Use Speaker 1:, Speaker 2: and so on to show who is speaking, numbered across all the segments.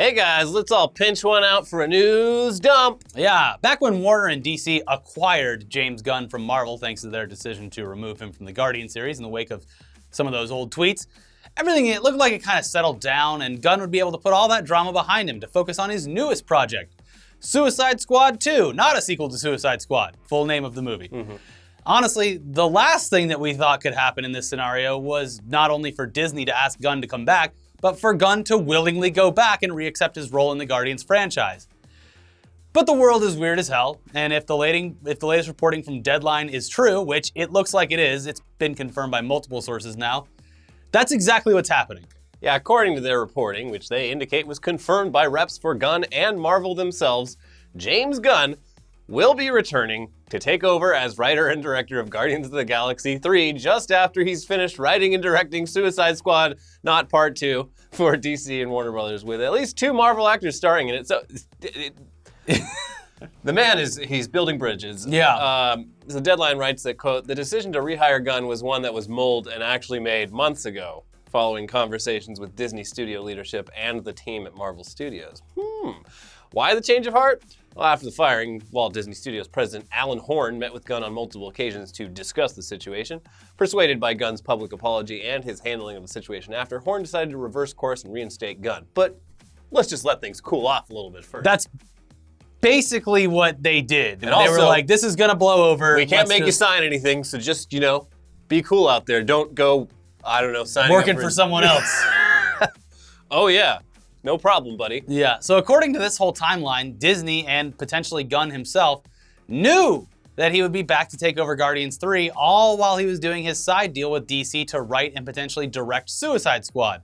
Speaker 1: Hey guys, let's all pinch one out for a news dump.
Speaker 2: Yeah, back when Warner and DC acquired James Gunn from Marvel thanks to their decision to remove him from the Guardian series in the wake of some of those old tweets, it looked like it kind of settled down and Gunn would be able to put all that drama behind him to focus on his newest project, Suicide Squad 2, not a sequel to Suicide Squad, full name of the movie. Honestly, the last thing that we thought could happen in this scenario was not only for Disney to ask Gunn to come back, but for Gunn to willingly go back and re-accept his role in the Guardians franchise. But the world is weird as hell, and if the latest reporting from Deadline is true, which it looks like it is, it's been confirmed by multiple sources now, that's exactly what's happening.
Speaker 1: Yeah, according to their reporting, which they indicate was confirmed by reps for Gunn and Marvel themselves, James Gunn will be returning to take over as writer and director of Guardians of the Galaxy 3 just after he's finished writing and directing Suicide Squad, not Part 2, for DC and Warner Brothers, with at least 2 Marvel actors starring in it. So, the man he's building bridges.
Speaker 2: Yeah.
Speaker 1: The Deadline writes that, quote, the decision to rehire Gunn was one that was mulled and actually made months ago, following conversations with Disney studio leadership and the team at Marvel Studios. Why the change of heart? Well, after the firing, Walt Disney Studios president Alan Horn met with Gunn on multiple occasions to discuss the situation. Persuaded by Gunn's public apology and his handling of the situation after, Horn decided to reverse course and reinstate Gunn. But let's just let things cool off a little bit first.
Speaker 2: That's basically what they did.
Speaker 1: And
Speaker 2: they
Speaker 1: also,
Speaker 2: were like, this is gonna blow over.
Speaker 1: We can't make you sign anything, so just, be cool out there. Don't go, signing
Speaker 2: working
Speaker 1: up
Speaker 2: for someone else.
Speaker 1: Oh yeah. No problem, buddy.
Speaker 2: Yeah, so according to this whole timeline, Disney and potentially Gunn himself knew that he would be back to take over Guardians 3, all while he was doing his side deal with DC to write and potentially direct Suicide Squad.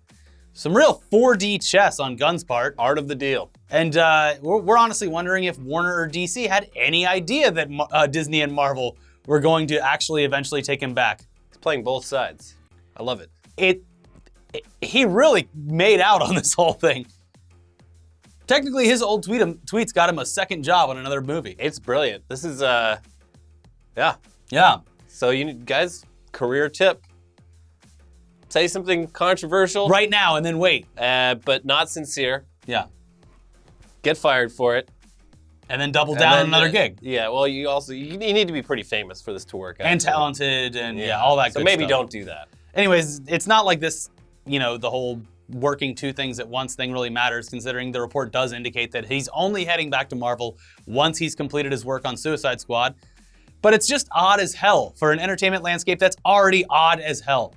Speaker 2: Some real 4D chess on Gunn's part.
Speaker 1: Art of the deal.
Speaker 2: And we're honestly wondering if Warner or DC had any idea that Disney and Marvel were going to actually eventually take him back.
Speaker 1: He's playing both sides. I love it.
Speaker 2: He really made out on this whole thing. Technically, his old tweets got him a second job on another movie.
Speaker 1: It's brilliant. This is, yeah.
Speaker 2: Yeah.
Speaker 1: So you guys, career tip. Say something controversial.
Speaker 2: Right now and then wait.
Speaker 1: But not sincere.
Speaker 2: Yeah.
Speaker 1: Get fired for it.
Speaker 2: And then double down on another gig.
Speaker 1: Yeah, well, you need to be pretty famous for this to work out.
Speaker 2: And talented and all that good stuff.
Speaker 1: So maybe don't do that.
Speaker 2: Anyways, it's not like this, the whole working 2 things at once thing really matters, considering the report does indicate that he's only heading back to Marvel once he's completed his work on Suicide Squad. But it's just odd as hell for an entertainment landscape that's already odd as hell.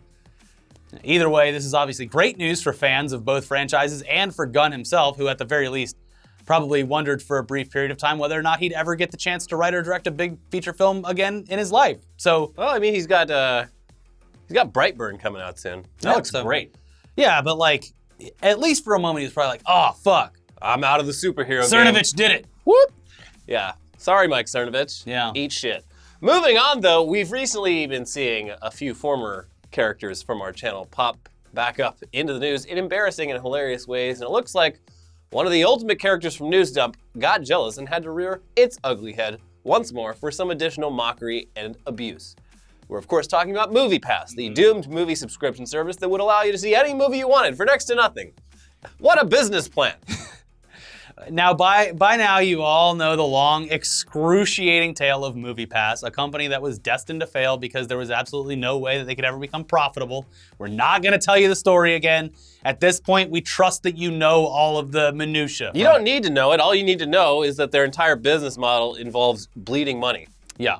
Speaker 2: Either way, this is obviously great news for fans of both franchises and for Gunn himself, who at the very least probably wondered for a brief period of time whether or not he'd ever get the chance to write or direct a big feature film again in his life. So,
Speaker 1: well, I mean, he's got Brightburn coming out soon. That looks great.
Speaker 2: Yeah, but at least for a moment, he was probably like, oh, fuck.
Speaker 1: I'm out of the superhero
Speaker 2: Cernovich did it.
Speaker 1: Whoop. Yeah. Sorry, Mike Cernovich.
Speaker 2: Yeah.
Speaker 1: Eat shit. Moving on, though, we've recently been seeing a few former characters from our channel pop back up into the news in embarrassing and hilarious ways, and it looks like one of the ultimate characters from News Dump got jealous and had to rear its ugly head once more for some additional mockery and abuse. We're, of course, talking about MoviePass, the doomed movie subscription service that would allow you to see any movie you wanted for next to nothing. What a business plan.
Speaker 2: Now, by now, you all know the long, excruciating tale of MoviePass, a company that was destined to fail because there was absolutely no way that they could ever become profitable. We're not going to tell you the story again. At this point, we trust that you know all of the minutia.
Speaker 1: You don't need to know it. All you need to know is that their entire business model involves bleeding money.
Speaker 2: Yeah.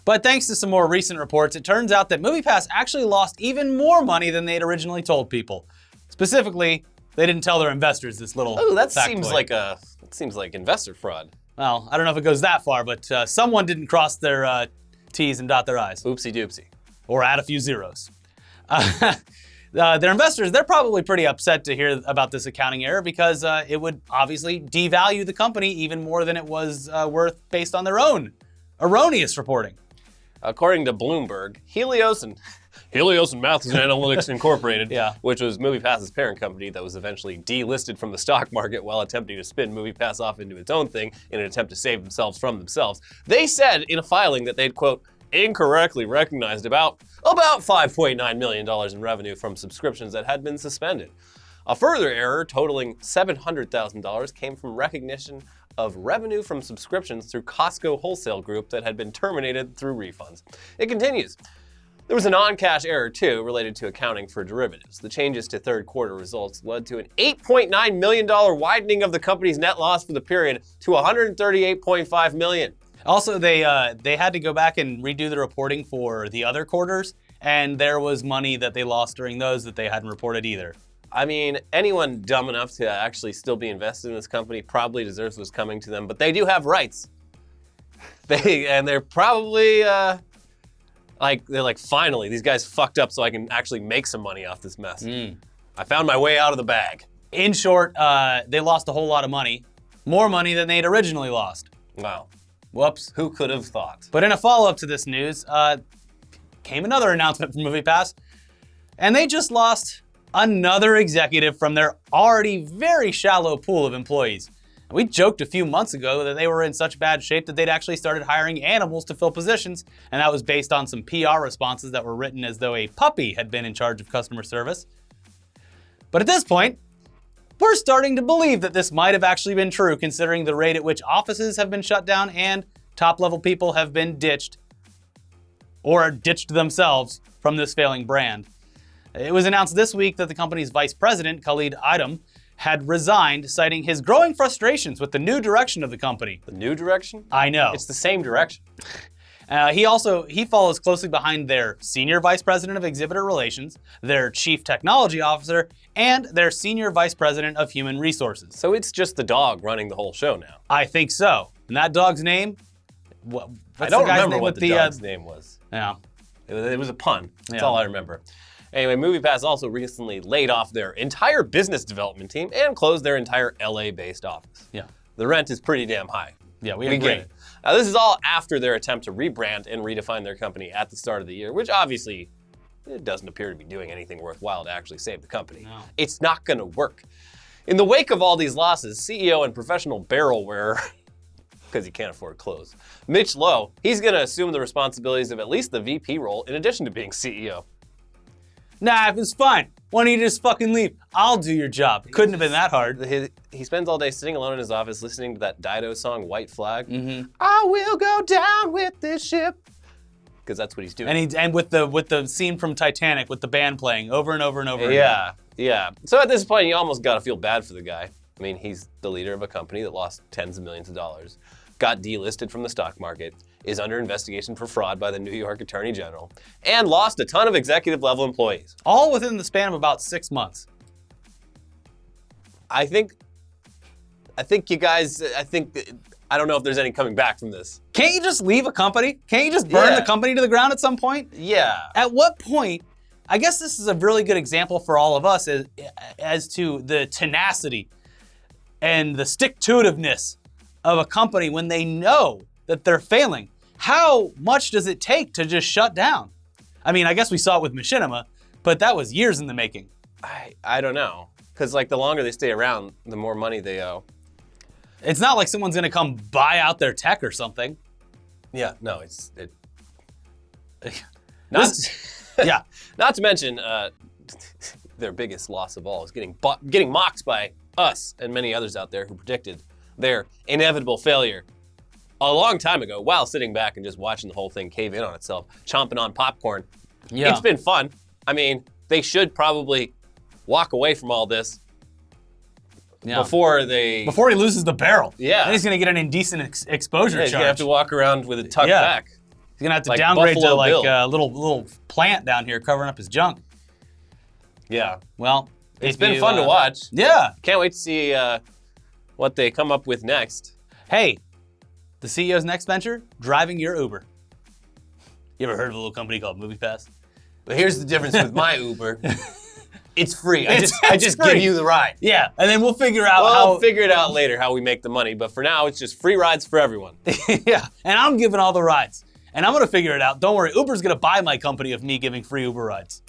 Speaker 2: But thanks to some more recent reports, it turns out that MoviePass actually lost even more money than they'd originally told people. Specifically, they didn't tell their investors this little
Speaker 1: factoid. That seems like investor fraud.
Speaker 2: Well, I don't know if it goes that far, but someone didn't cross their T's and dot their I's.
Speaker 1: Oopsie doopsie.
Speaker 2: Or add a few zeros. Their investors, they're probably pretty upset to hear about this accounting error because it would obviously devalue the company even more than it was worth based on their own erroneous reporting.
Speaker 1: According to Bloomberg, Helios and Maths and Analytics Incorporated, which was MoviePass's parent company that was eventually delisted from the stock market while attempting to spin MoviePass off into its own thing in an attempt to save themselves from themselves. They said in a filing that they'd, quote, incorrectly recognized about $5.9 million in revenue from subscriptions that had been suspended. A further error totaling $700,000 came from recognition of revenue from subscriptions through Costco Wholesale Group that had been terminated through refunds. It continues. There was a non-cash error, too, related to accounting for derivatives. The changes to third quarter results led to an $8.9 million widening of the company's net loss for the period to $138.5 million.
Speaker 2: Also, they had to go back and redo the reporting for the other quarters, and there was money that they lost during those that they hadn't reported either.
Speaker 1: I mean, anyone dumb enough to actually still be invested in this company probably deserves what's coming to them, but they do have rights. They're probably they're like, finally, these guys fucked up so I can actually make some money off this mess. I found my way out of the bag.
Speaker 2: In short, they lost a whole lot of money, more money than they'd originally lost.
Speaker 1: Wow.
Speaker 2: Whoops.
Speaker 1: Who could have thought?
Speaker 2: But in a follow-up to this news, came another announcement from MoviePass, and they just lost another executive from their already very shallow pool of employees. And we joked a few months ago that they were in such bad shape that they'd actually started hiring animals to fill positions, and that was based on some PR responses that were written as though a puppy had been in charge of customer service. But at this point, we're starting to believe that this might have actually been true, considering the rate at which offices have been shut down and top-level people have been ditched or ditched themselves from this failing brand. It was announced this week that the company's vice president, Khalid Idam, had resigned, citing his growing frustrations with the new direction of the company.
Speaker 1: The new direction?
Speaker 2: I know.
Speaker 1: It's the same direction.
Speaker 2: He follows closely behind their senior vice president of exhibitor relations, their chief technology officer, and their senior vice president of human resources.
Speaker 1: So it's just the dog running the whole show now.
Speaker 2: I think so. And that dog's name?
Speaker 1: I don't remember what the dog's name was.
Speaker 2: Yeah.
Speaker 1: It was a pun. That's all I remember. Anyway, MoviePass also recently laid off their entire business development team and closed their entire LA-based office.
Speaker 2: Yeah.
Speaker 1: The rent is pretty damn high.
Speaker 2: Yeah, we agree.
Speaker 1: Get it. Now, this is all after their attempt to rebrand and redefine their company at the start of the year, which obviously it doesn't appear to be doing anything worthwhile to actually save the company.
Speaker 2: No.
Speaker 1: It's not going to work. In the wake of all these losses, CEO and professional barrel wearer, because he can't afford clothes, Mitch Lowe, he's going to assume the responsibilities of at least the VP role in addition to being CEO.
Speaker 2: Nah, it's fine. Why don't you just fucking leave? I'll do your job. Couldn't have been that hard.
Speaker 1: He spends all day sitting alone in his office listening to that Dido song, White Flag. I will go down with this ship. Because that's what he's doing.
Speaker 2: And with the scene from Titanic with the band playing over and over and over
Speaker 1: again. Yeah. So at this point, you almost got to feel bad for the guy. I mean, he's the leader of a company that lost tens of millions of dollars, got delisted from the stock market, is under investigation for fraud by the New York Attorney General, and lost a ton of executive-level employees.
Speaker 2: All within the span of about 6 months.
Speaker 1: I think you guys, I don't know if there's any coming back from this.
Speaker 2: Can't you just leave a company? Can't you just burn the company to the ground at some point?
Speaker 1: Yeah.
Speaker 2: At what point, I guess this is a really good example for all of us as to the tenacity and the stick-to-itiveness of a company when they know that they're failing. How much does it take to just shut down? I mean, I guess we saw it with Machinima, but that was years in the making.
Speaker 1: I don't know. Because like the longer they stay around, the more money they owe.
Speaker 2: It's not like someone's gonna come buy out their tech or something.
Speaker 1: Yeah, no, Not to mention, their biggest loss of all is getting mocked by us and many others out there who predicted their inevitable failure a long time ago while sitting back and just watching the whole thing cave in on itself, chomping on popcorn. Yeah. It's been fun. I mean, they should probably walk away from all this before he
Speaker 2: loses the barrel.
Speaker 1: Yeah.
Speaker 2: Then he's going to get an indecent exposure charge.
Speaker 1: He's going to have to walk around with it tucked back.
Speaker 2: He's going to have to downgrade to like a little plant down here covering up his junk.
Speaker 1: Yeah.
Speaker 2: Well,
Speaker 1: it's been fun to watch.
Speaker 2: Yeah.
Speaker 1: Can't wait to see what they come up with next.
Speaker 2: Hey, the CEO's next venture, driving your Uber. You ever heard of a little company called MoviePass?
Speaker 1: But here's the difference with my Uber. It's free. I just give you the ride.
Speaker 2: Yeah, and then we'll figure out
Speaker 1: We'll figure it out later how we make the money, but for now it's just free rides for everyone.
Speaker 2: Yeah, and I'm giving all the rides. And I'm gonna figure it out. Don't worry, Uber's gonna buy my company of me giving free Uber rides.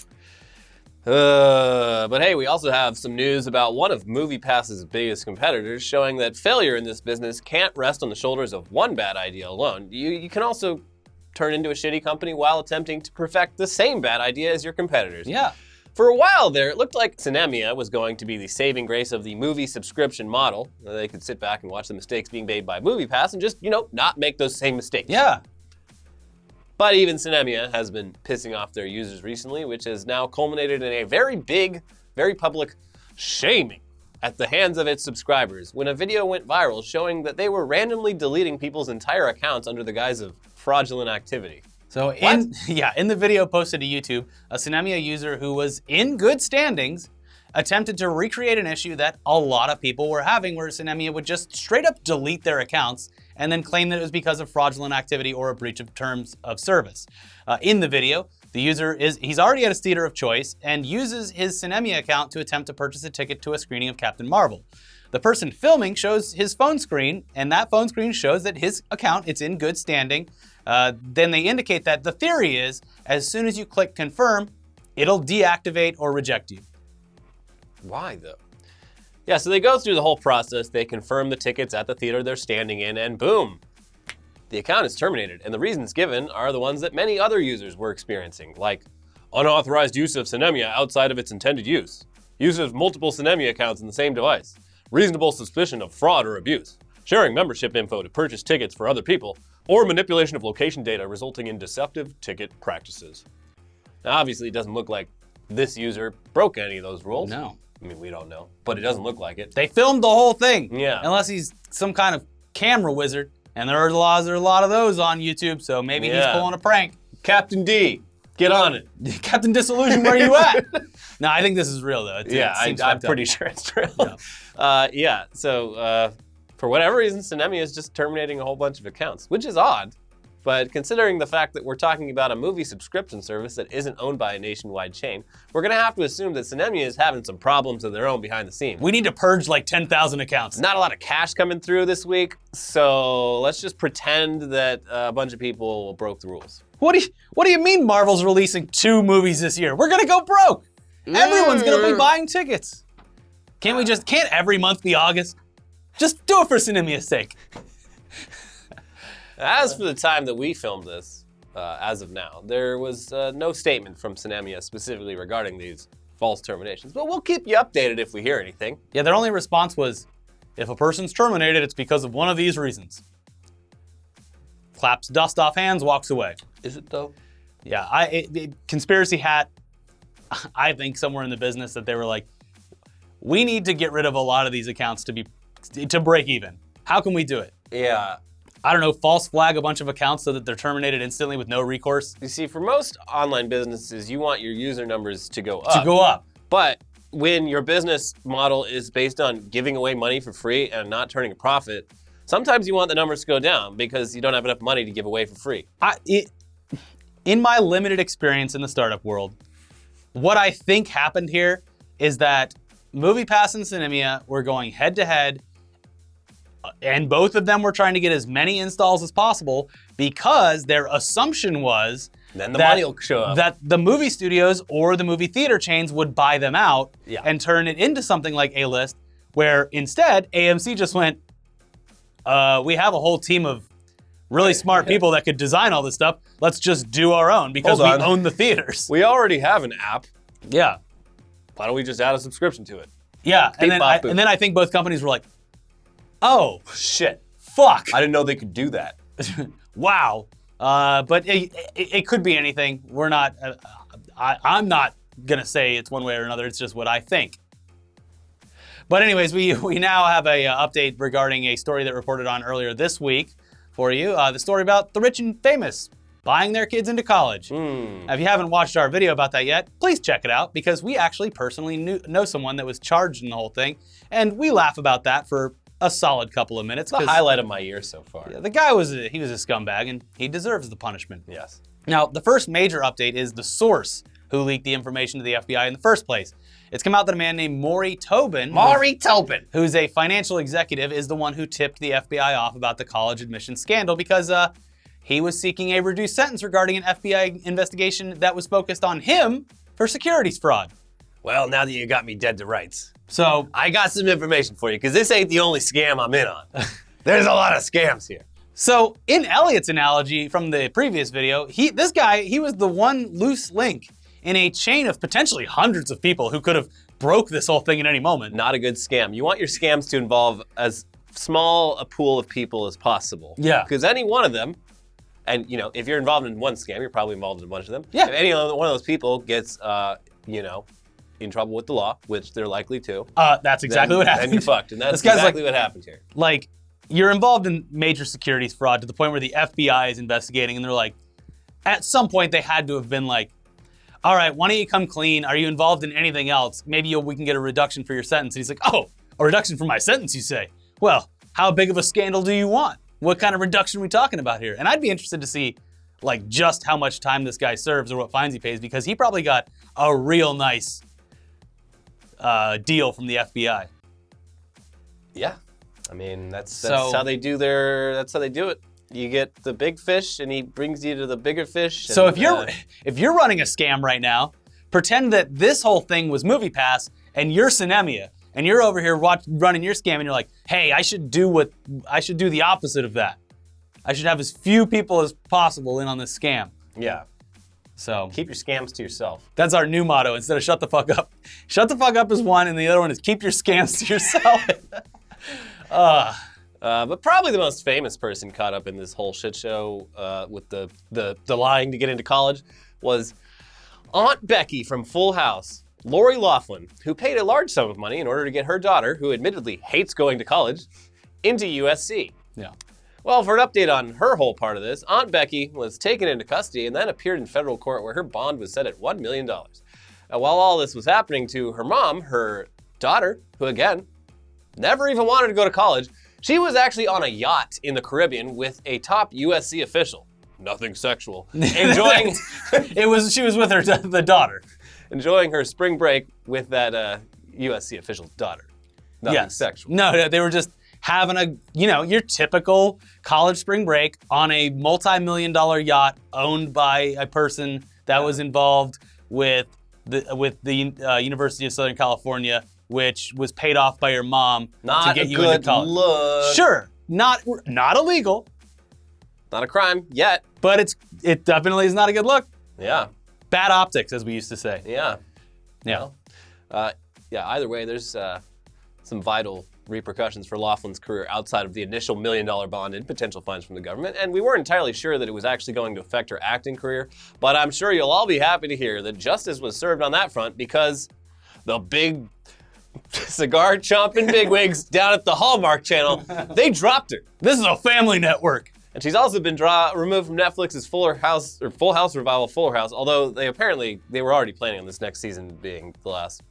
Speaker 1: But hey, we also have some news about one of MoviePass's biggest competitors, showing that failure in this business can't rest on the shoulders of one bad idea alone. You can also turn into a shitty company while attempting to perfect the same bad idea as your competitors.
Speaker 2: Yeah.
Speaker 1: For a while there, it looked like Sinemia was going to be the saving grace of the movie subscription model. They could sit back and watch the mistakes being made by MoviePass and just, not make those same mistakes.
Speaker 2: Yeah.
Speaker 1: But even Sinemia has been pissing off their users recently, which has now culminated in a very big, very public shaming at the hands of its subscribers when a video went viral showing that they were randomly deleting people's entire accounts under the guise of fraudulent activity.
Speaker 2: So in the video posted to YouTube, a Sinemia user who was in good standings attempted to recreate an issue that a lot of people were having, where Sinemia would just straight up delete their accounts and then claim that it was because of fraudulent activity or a breach of terms of service. In the video, the user he's already at his theater of choice and uses his Sinemia account to attempt to purchase a ticket to a screening of Captain Marvel. The person filming shows his phone screen, and that phone screen shows that his account, it's in good standing. Then they indicate that the theory is, as soon as you click confirm, it'll deactivate or reject you.
Speaker 1: Why though? Yeah, so they go through the whole process, they confirm the tickets at the theater they're standing in, and boom, the account is terminated. And the reasons given are the ones that many other users were experiencing, like unauthorized use of Sinemia outside of its intended use, use of multiple Sinemia accounts in the same device, reasonable suspicion of fraud or abuse, sharing membership info to purchase tickets for other people, or manipulation of location data resulting in deceptive ticket practices. Now, obviously, it doesn't look like this user broke any of those rules.
Speaker 2: No.
Speaker 1: I mean, we don't know, but it doesn't look like it.
Speaker 2: They filmed the whole thing.
Speaker 1: Yeah.
Speaker 2: Unless he's some kind of camera wizard, and there are a lot of those on YouTube, so maybe he's pulling a prank.
Speaker 1: Captain D, get on it.
Speaker 2: Captain Disillusion, where are you at? No, I think this is real, though.
Speaker 1: I'm pretty sure it's real. Yeah. So for whatever reason, Sinemia is just terminating a whole bunch of accounts, which is odd. But considering the fact that we're talking about a movie subscription service that isn't owned by a nationwide chain, we're going to have to assume that Sinemia is having some problems of their own behind the scenes.
Speaker 2: We need to purge like 10,000 accounts.
Speaker 1: Not a lot of cash coming through this week, so let's just pretend that a bunch of people broke the rules.
Speaker 2: What do you mean Marvel's releasing 2 movies this year? We're going to go broke. Everyone's going to be buying tickets. Can't every month be August? Just do it for Sinemia's sake.
Speaker 1: As for the time that we filmed this, as of now, there was no statement from Sinemia specifically regarding these false terminations, but we'll keep you updated if we hear anything.
Speaker 2: Yeah, their only response was, if a person's terminated, it's because of one of these reasons. Claps dust off hands, walks away.
Speaker 1: Is it though?
Speaker 2: Yeah, conspiracy hat, I think somewhere in the business that they were like, we need to get rid of a lot of these accounts to break even. How can we do it?
Speaker 1: Yeah.
Speaker 2: I don't know, false flag a bunch of accounts so that they're terminated instantly with no recourse.
Speaker 1: You see, for most online businesses, you want your user numbers to go up. But when your business model is based on giving away money for free and not turning a profit, sometimes you want the numbers to go down because you don't have enough money to give away for free.
Speaker 2: In my limited experience in the startup world, what I think happened here is that MoviePass and Sinemia were going head to head, and both of them were trying to get as many installs as possible because their assumption was
Speaker 1: then the money will show up.
Speaker 2: That the movie studios or the movie theater chains would buy them out and turn it into something like A-List, where instead AMC just went, we have a whole team of really smart people that could design all this stuff. Let's just do our own because we own the theaters.
Speaker 1: We already have an app.
Speaker 2: Yeah.
Speaker 1: Why don't we just add a subscription to it?
Speaker 2: Yeah, and then I think both companies were like, oh,
Speaker 1: shit.
Speaker 2: Fuck.
Speaker 1: I didn't know they could do that.
Speaker 2: Wow. But it could be anything. We're not, I'm not going to say it's one way or another. It's just what I think. But anyways, we now have a update regarding a story that reported on earlier this week for you. The story about the rich and famous buying their kids into college. Now, if you haven't watched our video about that yet, please check it out because we actually personally know someone that was charged in the whole thing. And we laugh about that for a solid couple of minutes.
Speaker 1: It's the highlight of my year so far.
Speaker 2: Yeah, the guy was a scumbag and he deserves the punishment.
Speaker 1: Yes.
Speaker 2: Now, the first major update is the source who leaked the information to the FBI in the first place. It's come out that a man named Maury Tobin, who's a financial executive, is the one who tipped the FBI off about the college admission scandal because he was seeking a reduced sentence regarding an FBI investigation that was focused on him for securities fraud.
Speaker 1: Well, now that you got me dead to rights.
Speaker 2: So
Speaker 1: I got some information for you because this ain't the only scam I'm in on. There's a lot of scams here.
Speaker 2: So in Elliot's analogy from the previous video, this guy was the one loose link in a chain of potentially hundreds of people who could have broke this whole thing at any moment.
Speaker 1: Not a good scam. You want your scams to involve as small a pool of people as possible.
Speaker 2: Yeah.
Speaker 1: Because any one of them, and if you're involved in one scam, you're probably involved in a bunch of them.
Speaker 2: Yeah.
Speaker 1: If any one of those people gets, in trouble with the law, which they're likely to.
Speaker 2: That's exactly what happened.
Speaker 1: Then you're fucked, and that's
Speaker 2: This guy's
Speaker 1: exactly what happened here.
Speaker 2: Like, you're involved in major securities fraud to the point where the FBI is investigating, and they're like, at some point they had to have been like, all right, why don't you come clean? Are you involved in anything else? Maybe we can get a reduction for your sentence. And he's like, oh, a reduction for my sentence, you say? Well, how big of a scandal do you want? What kind of reduction are we talking about here? And I'd be interested to see like just how much time this guy serves or what fines he pays, because he probably got a real nice deal from the FBI.
Speaker 1: Yeah, I mean that's how they do it. You get the big fish, and he brings you to the bigger fish.
Speaker 2: So if you're running a scam right now, pretend that this whole thing was MoviePass, and you're Sinemia, and you're over here running your scam, and you're like, hey, I should do the opposite of that. I should have as few people as possible in on this scam.
Speaker 1: Yeah.
Speaker 2: So
Speaker 1: keep your scams to yourself.
Speaker 2: That's our new motto. Instead of shut the fuck up. Shut the fuck up is one, and the other one is keep your scams to yourself.
Speaker 1: But probably the most famous person caught up in this whole shit show with the lying to get into college was Aunt Becky from Full House, Lori Loughlin, who paid a large sum of money in order to get her daughter, who admittedly hates going to college, into USC.
Speaker 2: Yeah.
Speaker 1: Well, for an update on her whole part of this, Aunt Becky was taken into custody and then appeared in federal court where her bond was set at $1 million. While all this was happening to her mom, her daughter, who again, never even wanted to go to college, she was actually on a yacht in the Caribbean with a top USC official. Nothing sexual. Enjoying
Speaker 2: She was with the daughter.
Speaker 1: Enjoying her spring break with that USC official's daughter. Nothing sexual.
Speaker 2: No, they were just having your typical college spring break on a multi-million-dollar yacht owned by a person that was involved with the University of Southern California, which was paid off by your mom to get you into college.
Speaker 1: Look.
Speaker 2: Sure, not illegal,
Speaker 1: not a crime yet,
Speaker 2: but it definitely is not a good look.
Speaker 1: Yeah,
Speaker 2: bad optics, as we used to say.
Speaker 1: Yeah.
Speaker 2: Yeah.
Speaker 1: Well, either way, there's some vital repercussions for Loughlin's career outside of the initial $1 million bond and potential fines from the government, and we weren't entirely sure that it was actually going to affect her acting career, but I'm sure you'll all be happy to hear that justice was served on that front because the big cigar chomping bigwigs down at the Hallmark Channel, they dropped her.
Speaker 2: This is a family network.
Speaker 1: And she's also been removed from Netflix's Full House revival Fuller House, although they were already planning on this next season being the last.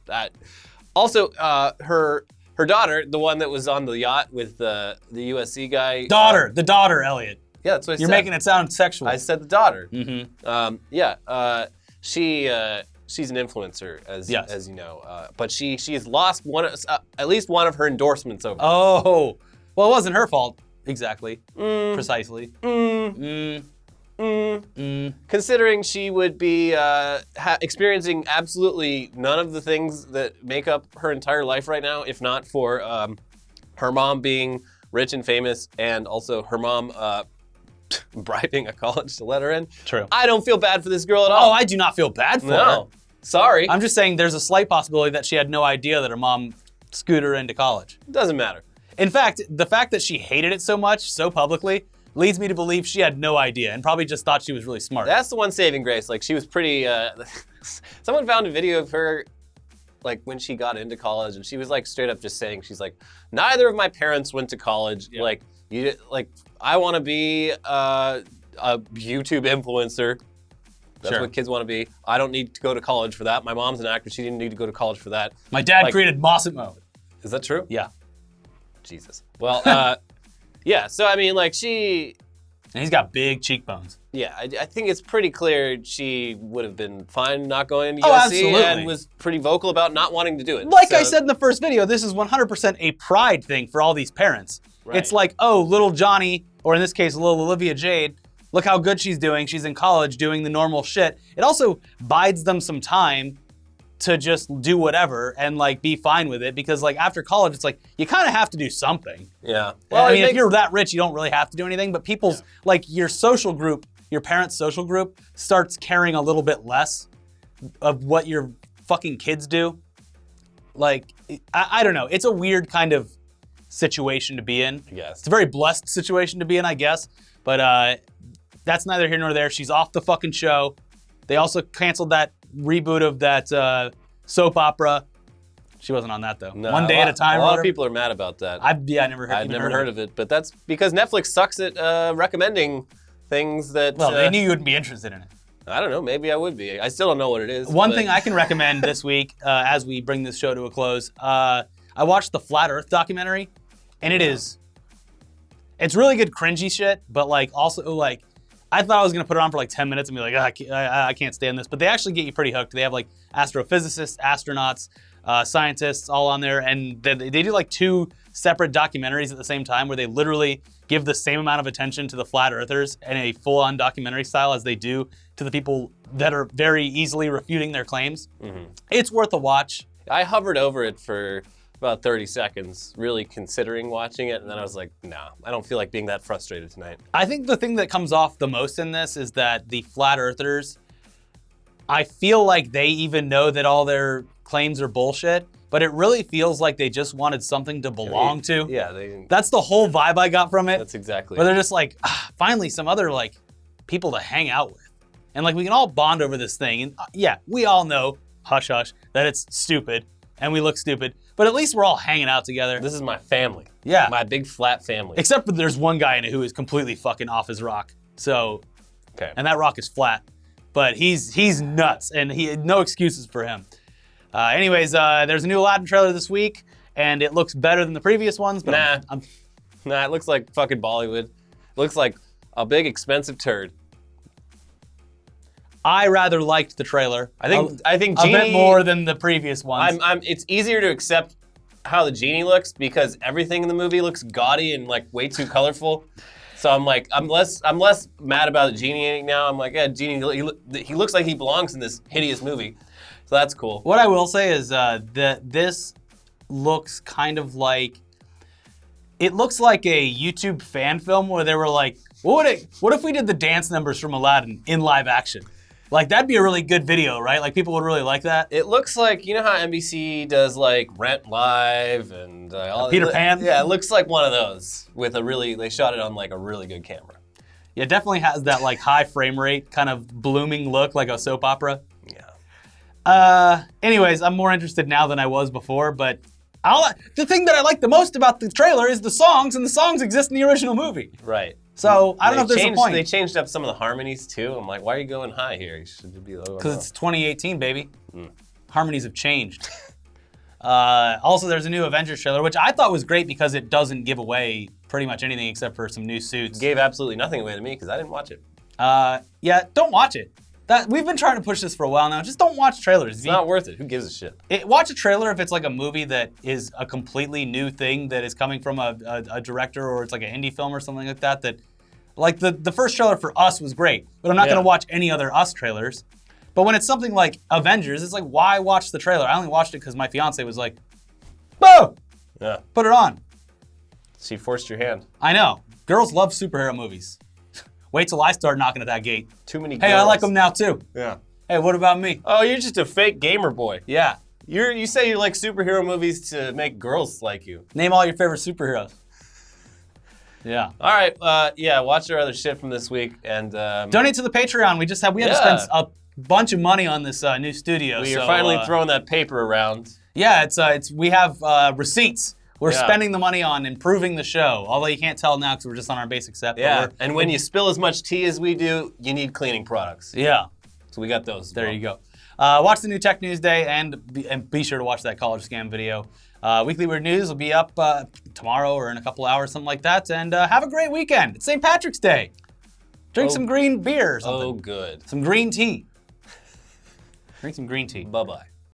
Speaker 1: Also, her daughter, the one that was on the yacht with the USC guy.
Speaker 2: The daughter, Elliot.
Speaker 1: Yeah, that's what I said.
Speaker 2: You're making it sound sexual.
Speaker 1: I said the daughter.
Speaker 2: Mm-hmm.
Speaker 1: She's an influencer, as you know, but she's lost at least one of her endorsements over.
Speaker 2: Oh, well, it wasn't her fault exactly, precisely.
Speaker 1: Considering she would be experiencing absolutely none of the things that make up her entire life right now, if not for her mom being rich and famous, and also her mom bribing a college to let her in.
Speaker 2: True.
Speaker 1: I don't feel bad for this girl at all.
Speaker 2: Oh, I do not feel bad for her.
Speaker 1: No. Sorry.
Speaker 2: I'm just saying there's a slight possibility that she had no idea that her mom scooted her into college.
Speaker 1: Doesn't matter.
Speaker 2: In fact, the fact that she hated it so much, so publicly, leads me to believe she had no idea and probably just thought she was really smart.
Speaker 1: That's the one saving grace. Like, she was pretty, someone found a video of her, like, when she got into college, and she was, like, straight up just saying, she's like, neither of my parents went to college. Yeah. I want to be a YouTube influencer. That's
Speaker 2: Sure.
Speaker 1: what kids want to be. I don't need to go to college for that. My mom's an actor. She didn't need to go to college for that.
Speaker 2: My dad created Mossimo.
Speaker 1: Is that true?
Speaker 2: Yeah.
Speaker 1: Jesus. Well, yeah. So, I mean, like,
Speaker 2: And he's got big cheekbones.
Speaker 1: Yeah, I think it's pretty clear she would have been fine not going to
Speaker 2: Oh,
Speaker 1: USC
Speaker 2: absolutely.
Speaker 1: and was pretty vocal about not wanting to do it.
Speaker 2: Like I said in the first video, this is 100% a pride thing for all these parents.
Speaker 1: Right.
Speaker 2: It's like, oh, little Johnny, or in this case, little Olivia Jade, look how good she's doing. She's in college doing the normal shit. It also bides them some time to just do whatever and like be fine with it, because like after college, it's like you kind of have to do something.
Speaker 1: Yeah.
Speaker 2: Well, I mean, if you're that rich, you don't really have to do anything, but like your social group, your parents' social group starts caring a little bit less of what your fucking kids do. Like, I don't know. It's a weird kind of situation to be in.
Speaker 1: Yes.
Speaker 2: It's a very blessed situation to be in, I guess. But that's neither here nor there. She's off the fucking show. They also canceled that reboot of that soap opera. She wasn't on that, though.
Speaker 1: No,
Speaker 2: One Day at a Time.
Speaker 1: A lot of people are mad about that.
Speaker 2: I never
Speaker 1: heard of it, but that's because Netflix sucks at recommending things that...
Speaker 2: Well, they knew you wouldn't be interested in it.
Speaker 1: I don't know. Maybe I would be. I still don't know what it is.
Speaker 2: One thing I can recommend this week, as we bring this show to a close, I watched the Flat Earth documentary, and it's really good cringy shit, but like also like, I thought I was gonna put it on for like 10 minutes and be like, I can't stand this, but they actually get you pretty hooked. They have like astrophysicists, astronauts, scientists all on there, and they do like 2 separate documentaries at the same time where they literally give the same amount of attention to the flat earthers in a full-on documentary style as they do to the people that are very easily refuting their claims. Mm-hmm. It's worth a watch.
Speaker 1: I hovered over it for about 30 seconds, really considering watching it, and then I was like, nah, I don't feel like being that frustrated tonight.
Speaker 2: I think the thing that comes off the most in this is that the flat earthers, I feel like they even know that all their claims are bullshit, but it really feels like they just wanted something to belong to.
Speaker 1: Yeah,
Speaker 2: that's the whole vibe I got from it.
Speaker 1: That's exactly.
Speaker 2: Where they're just like, finally some other like people to hang out with. And like we can all bond over this thing. And yeah, we all know, hush hush, that it's stupid and we look stupid, but at least we're all hanging out together.
Speaker 1: This is my family.
Speaker 2: Yeah.
Speaker 1: My big flat family.
Speaker 2: Except for there's one guy in it who is completely fucking off his rock. So,
Speaker 1: okay.
Speaker 2: And that rock is flat, but he's nuts and no excuses for him. Anyways, there's a new Aladdin trailer this week and it looks better than the previous ones, but
Speaker 1: nah, it looks like fucking Bollywood. It looks like a big expensive turd.
Speaker 2: I rather liked the trailer.
Speaker 1: I think
Speaker 2: Genie, a bit more than the previous ones.
Speaker 1: It's easier to accept how the genie looks because everything in the movie looks gaudy and like way too colorful. So I'm less mad about the genie now. I'm like, yeah, Genie, he looks like he belongs in this hideous movie. So that's cool.
Speaker 2: What I will say is that this looks kind of like, it looks like a YouTube fan film where they were like, what if we did the dance numbers from Aladdin in live action? Like, that'd be a really good video, right? Like, people would really like that.
Speaker 1: It looks like, you know how NBC does, like, Rent Live and...
Speaker 2: Peter Pan?
Speaker 1: Yeah, it looks like one of those with they shot it on, like, a really good camera.
Speaker 2: Yeah, it definitely has that, like, high frame rate, kind of blooming look, like a soap opera.
Speaker 1: Yeah.
Speaker 2: Anyways, I'm more interested now than I was before, but the thing that I like the most about the trailer is the songs, and the songs exist in the original movie.
Speaker 1: Right.
Speaker 2: So, I don't know if there's a point.
Speaker 1: They changed up some of the harmonies, too. I'm like, why are you going high here? You should be low.
Speaker 2: Because it's 2018, baby. Harmonies have changed. Also, there's a new Avengers trailer, which I thought was great because it doesn't give away pretty much anything except for some new suits.
Speaker 1: It gave absolutely nothing away to me because I didn't watch it.
Speaker 2: Yeah, don't watch it. We've been trying to push this for a while now. Just don't watch trailers.
Speaker 1: It's not worth it. Who gives a shit?
Speaker 2: Watch a trailer if it's like a movie that is a completely new thing that is coming from a director, or it's like an indie film or something like that. Like the first trailer for Us was great, but I'm not going to watch any other Us trailers. But when it's something like Avengers, it's like, why watch the trailer? I only watched it because my fiance was like, "Boo!
Speaker 1: Yeah.
Speaker 2: Put it on."
Speaker 1: She forced your hand.
Speaker 2: I know. Girls love superhero movies. Wait till I start knocking at that gate.
Speaker 1: Too many girls.
Speaker 2: Hey, I like them now too.
Speaker 1: Yeah.
Speaker 2: Hey, what about me?
Speaker 1: Oh, you're just a fake gamer boy.
Speaker 2: Yeah.
Speaker 1: You say you like superhero movies to make girls like you.
Speaker 2: Name all your favorite superheroes. Yeah.
Speaker 1: All right. Watch our other shit from this week and
Speaker 2: donate to the Patreon. We had to spend a bunch of money on this new studio.
Speaker 1: You're finally throwing that paper around.
Speaker 2: Yeah, we have receipts. We're spending the money on improving the show, although you can't tell now because we're just on our basic set.
Speaker 1: Yeah, and when you spill as much tea as we do, you need cleaning products.
Speaker 2: Yeah.
Speaker 1: So we got those.
Speaker 2: There you go. Watch the new Tech News Day and be sure to watch that college scam video. Weekly Weird News will be up tomorrow or in a couple hours, something like that. And have a great weekend. It's St. Patrick's Day. Drink some green beer or something.
Speaker 1: Oh, good.
Speaker 2: Some green tea. Drink some green tea.
Speaker 1: Bye-bye.